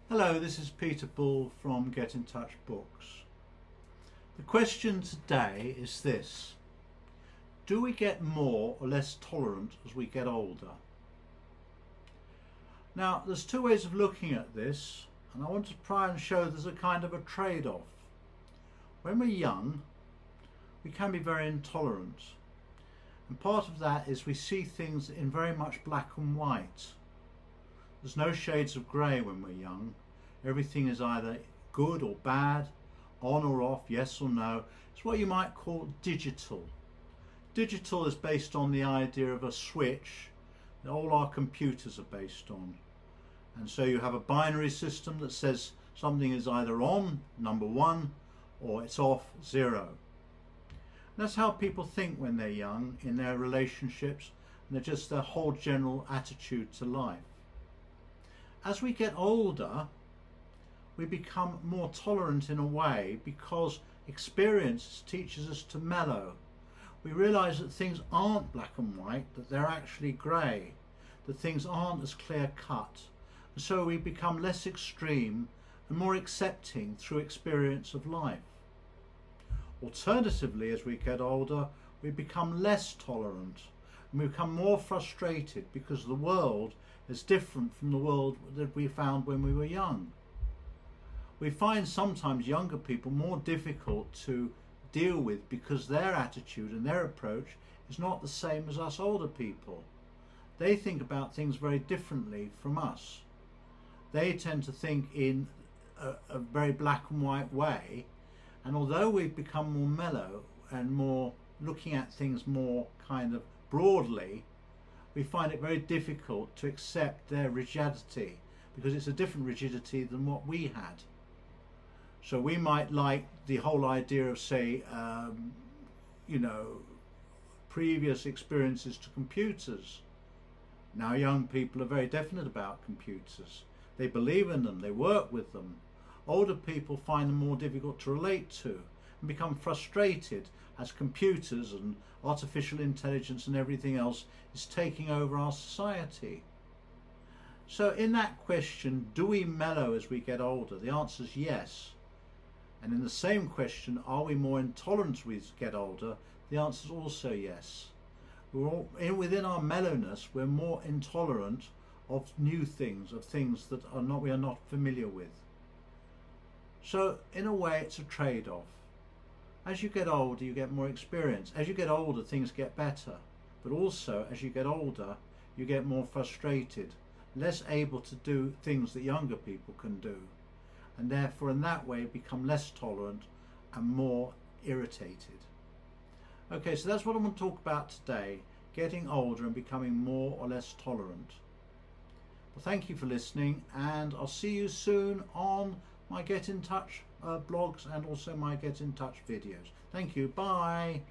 Hello, this is Peter Bull from Get in Touch Books. The question today is this: do we get more or less tolerant as we get older? Now, there's two ways of looking at this, and I want to try and show there's a kind of a trade-off. When we're young, we can be very intolerant, and part of that is we see things in very much black and white. There's no shades of grey when we're young. Everything is either good or bad, on or off, yes or no. It's what you might call digital. Digital is based on the idea of a switch that all our computers are based on. And so you have a binary system that says something is either on, number 1, or it's off, 0. And that's how people think when they're young, in their relationships, and they're just their whole general attitude to life. As we get older, we become more tolerant in a way because experience teaches us to mellow. We realise that things aren't black and white, that they're actually grey, that things aren't as clear cut. And so we become less extreme and more accepting through experience of life. Alternatively, as we get older, we become less tolerant and we become more frustrated because the world is different from the world that we found when we were young. We find sometimes younger people more difficult to deal with because their attitude and their approach is not the same as us older people. They think about things very differently from us. They tend to think in a very black and white way, and although we've become more mellow and more looking at things more kind of broadly, we find it very difficult to accept their rigidity because it's a different rigidity than what we had. So we might like the whole idea of, say, previous experiences to computers. Now young people are very definite about computers. They believe in them, they work with them. Older people find them more difficult to relate to and become frustrated as computers and artificial intelligence and everything else is taking over our society. So in that question, do we mellow as we get older? The answer is yes. And in the same question, are we more intolerant as we get older? The answer is also yes. Within our mellowness, we're more intolerant of new things, of things that we are not familiar with. So in a way, it's a trade-off. As you get older, you get more experience. As you get older, things get better. But also, as you get older, you get more frustrated, less able to do things that younger people can do, and therefore in that way become less tolerant and more irritated. Okay, so that's what I want to talk about today, getting older and becoming more or less tolerant. Well, thank you for listening, and I'll see you soon on my Get in Touch blogs and also my Get in Touch videos. Thank you, bye.